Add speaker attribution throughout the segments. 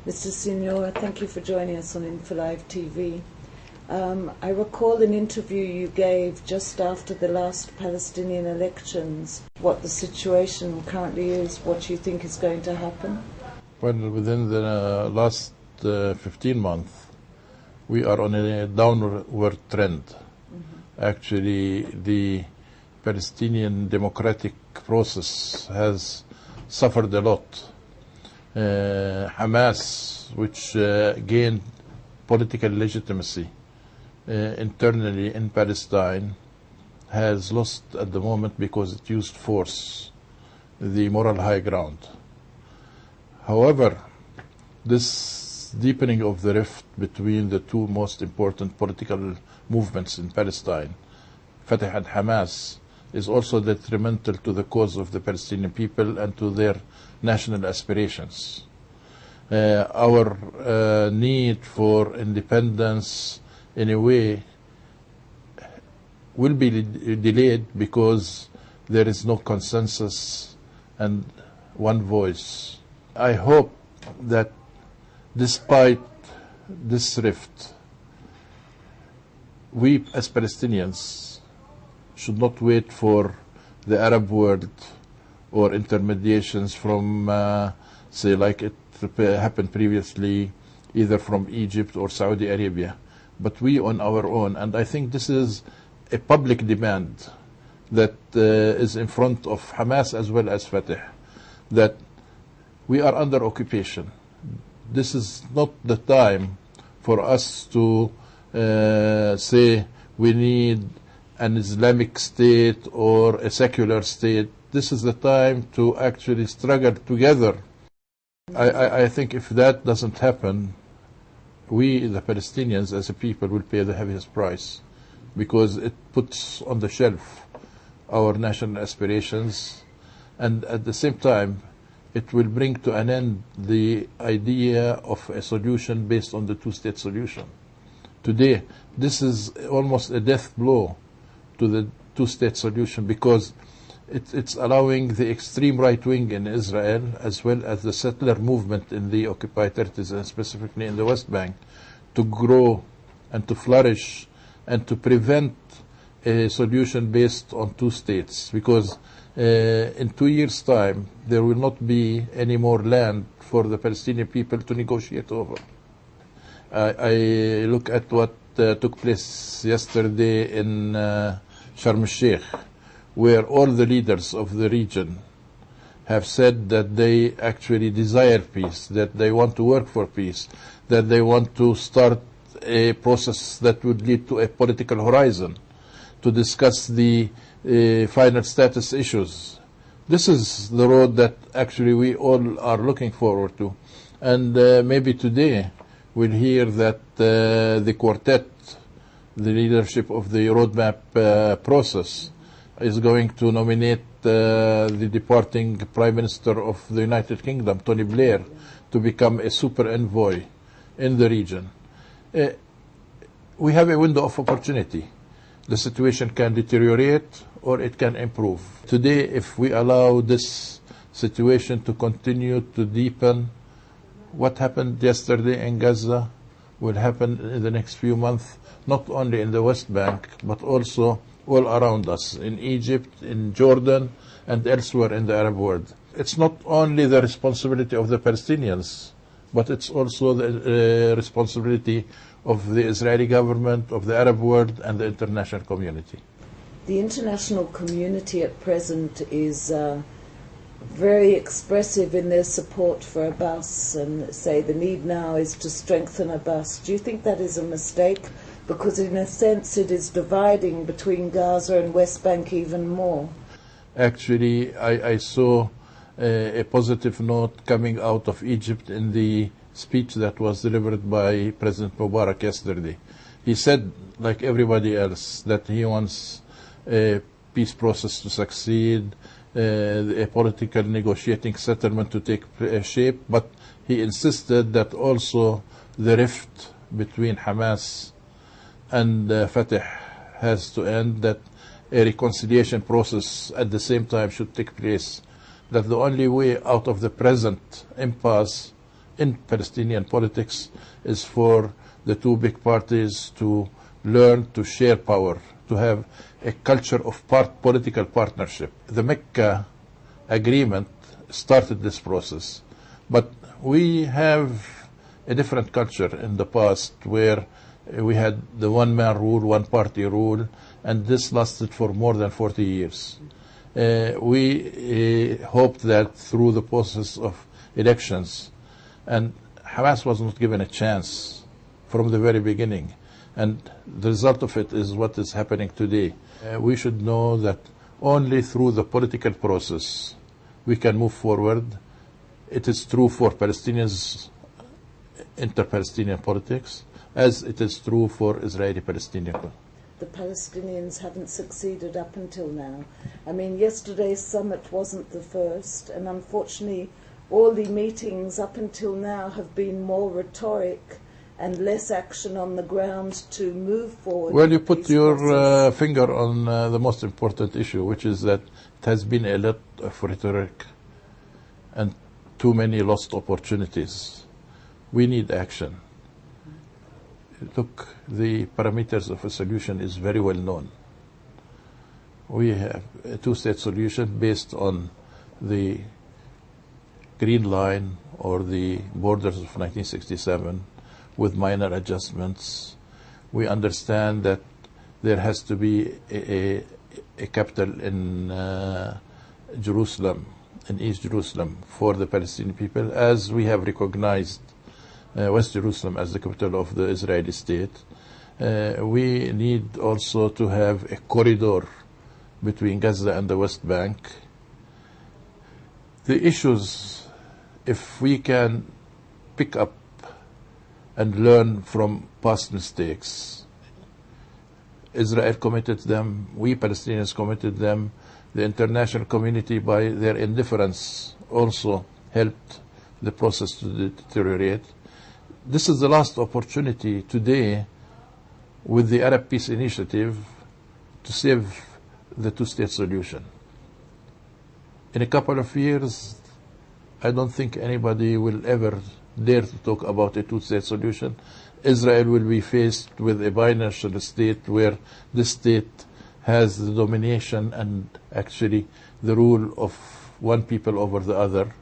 Speaker 1: Mr. Siniora, thank you for joining us on InfoLive TV. I recall an interview you gave just after the last Palestinian elections, what the situation currently is, what you think is going to happen.
Speaker 2: Well, within the last 15 months, we are on a downward trend. Actually, the Palestinian democratic process has suffered a lot. Hamas, which gained political legitimacy internally in Palestine, has lost at the moment because it used force, the moral high ground. However, this deepening of the rift between the two most important political movements in Palestine, Fatah and Hamas, is also detrimental to the cause of the Palestinian people and to their national aspirations. Our need for independence, in a way, will be delayed because there is no consensus and one voice. I hope that despite this rift, we as Palestinians should not wait for the Arab world or intermediations from, say, like it happened previously, either from Egypt or Saudi Arabia, but we on our own. And I think this is a public demand that is in front of Hamas as well as Fatah, that we are under occupation. This is not the time for us to say we need an Islamic state or a secular state. This is the time to actually struggle together. I think if that doesn't happen, we, the Palestinians as a people, will pay the heaviest price, because it puts on the shelf our national aspirations, and at the same time it will bring to an end the idea of a solution based on the two-state solution. Today, this is almost a death blow to the two-state solution, because it's allowing the extreme right wing in Israel, as well as the settler movement in the occupied territories, and specifically in the West Bank, to grow and to flourish and to prevent a solution based on two states, because in 2 years' time there will not be any more land for the Palestinian people to negotiate over. I look at what took place yesterday in Sharm el-Sheikh, where all the leaders of the region have said that they actually desire peace, that they want to work for peace, that they want to start a process that would lead to a political horizon, to discuss the final status issues. This is the road that actually we all are looking forward to. And maybe today we'll hear that the quartet, the leadership of the roadmap process, is going to nominate the departing Prime Minister of the United Kingdom, Tony Blair, to become a super envoy in the region. We have a window of opportunity. The situation can deteriorate or it can improve. Today, if we allow this situation to continue to deepen, what happened yesterday in Gaza will happen in the next few months, not only in the West Bank, but also all around us, in Egypt, in Jordan, and elsewhere in the Arab world. It's not only the responsibility of the Palestinians, but it's also the responsibility of the Israeli government, of the Arab world, and the international community.
Speaker 1: The international community at present is very expressive in their support for Abbas, and say the need now is to strengthen Abbas. Do you think that is a mistake? Because in a sense it is dividing between Gaza and West Bank even more.
Speaker 2: Actually, I saw a positive note coming out of Egypt in the speech that was delivered by President Mubarak yesterday. He said, like everybody else, that he wants a peace process to succeed, a political negotiating settlement to take shape, but he insisted that also the rift between Hamas and Fatah has to end, that a reconciliation process at the same time should take place, that the only way out of the present impasse in Palestinian politics is for the two big parties to learn to share power, to have a culture of political partnership. The Mecca agreement started this process, but we have a different culture in the past where we had the one-man rule, one-party rule, and this lasted for more than 40 years. We hoped that through the process of elections, and Hamas was not given a chance from the very beginning, and the result of it is what is happening today. We should know that only through the political process we can move forward. It is true for Palestinians, inter-Palestinian politics, as it is true for Israeli-Palestinian.
Speaker 1: The Palestinians haven't succeeded up until now. I mean, yesterday's summit wasn't the first, and unfortunately all the meetings up until now have been more rhetoric and less action on the ground to move forward.
Speaker 2: Well, you put your finger on the most important issue, which is that it has been a lot of rhetoric and too many lost opportunities. We need action. Look, the parameters of a solution is very well known. We have a two-state solution based on the Green Line or the borders of 1967 with minor adjustments. We understand that there has to be a capital in Jerusalem, in East Jerusalem, for the Palestinian people, as we have recognized West Jerusalem as the capital of the Israeli state. We need also to have a corridor between Gaza and the West Bank. The issues, if we can pick up and learn from past mistakes, Israel committed them, we Palestinians committed them, the international community by their indifference also helped the process to deteriorate. This is the last opportunity today with the Arab Peace Initiative to save the two-state solution. In a couple of years, I don't think anybody will ever dare to talk about a two-state solution. Israel will be faced with a binational state where the state has the domination and actually the rule of one people over the other.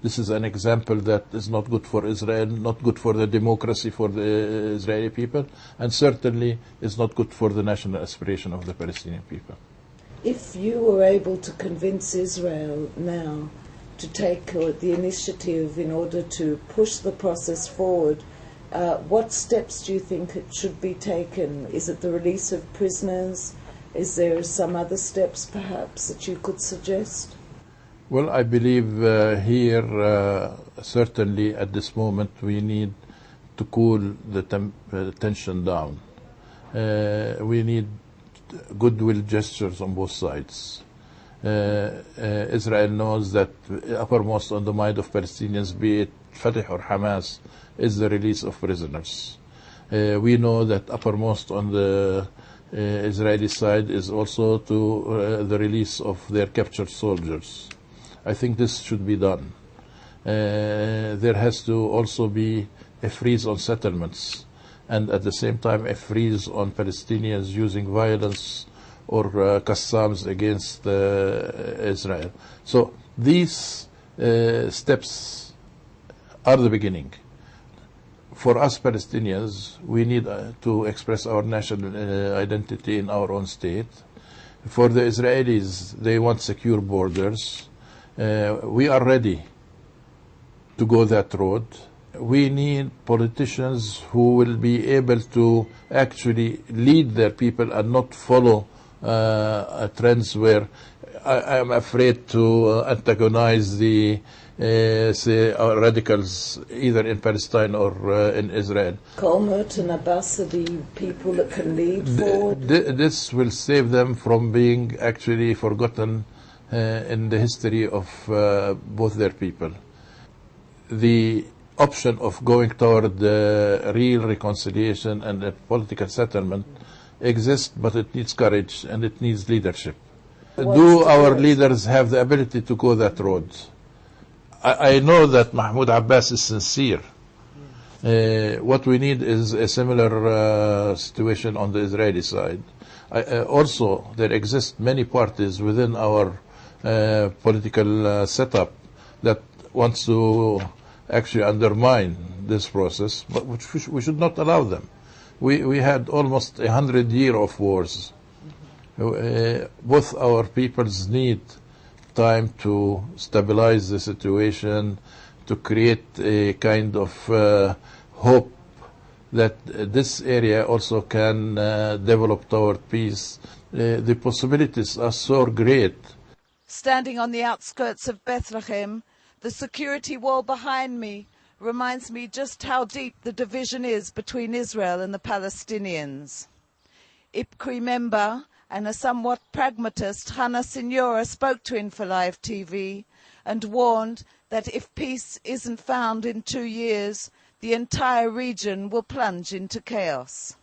Speaker 2: This is an example that is not good for Israel, not good for the democracy for the Israeli people, and certainly is not good for the national aspiration of the Palestinian people.
Speaker 1: If you were able to convince Israel now to take the initiative in order to push the process forward, what steps do you think it should be taken? Is it the release of prisoners? Is there some other steps perhaps that you could suggest?
Speaker 2: Well, I believe here, certainly at this moment, we need to cool the tension down. We need goodwill gestures on both sides. Israel knows that uppermost on the mind of Palestinians, be it Fatah or Hamas, is the release of prisoners. We know that uppermost on the Israeli side is also to the release of their captured soldiers. I think this should be done. There has to also be a freeze on settlements, and at the same time a freeze on Palestinians using violence or qassams against Israel. So these steps are the beginning. For us Palestinians, we need to express our national identity in our own state. For the Israelis, they want secure borders. We are ready to go that road. We need politicians who will be able to actually lead their people and not follow trends where I am afraid to antagonize the radicals either in Palestine or in Israel.
Speaker 1: Colmert and Abbas are the people that can lead forward.
Speaker 2: This will save them from being actually forgotten in the history of both their people. The option of going toward real reconciliation and a political settlement exists, but it needs courage and it needs leadership. Do our leaders have the ability to go that road? I know that Mahmoud Abbas is sincere. What we need is a similar situation on the Israeli side. Also, there exist many parties within our political setup that wants to actually undermine this process, but which we should not allow them. We had almost 100 years of wars. Both our peoples need time to stabilize the situation, to create a kind of hope that this area also can develop toward peace. The possibilities are so great.
Speaker 1: Standing on the outskirts of Bethlehem, the security wall behind me reminds me just how deep the division is between Israel and the Palestinians. IPCRI member and a somewhat pragmatist Hanna Siniora spoke to InfoLive TV and warned that if peace isn't found in 2 years, the entire region will plunge into chaos.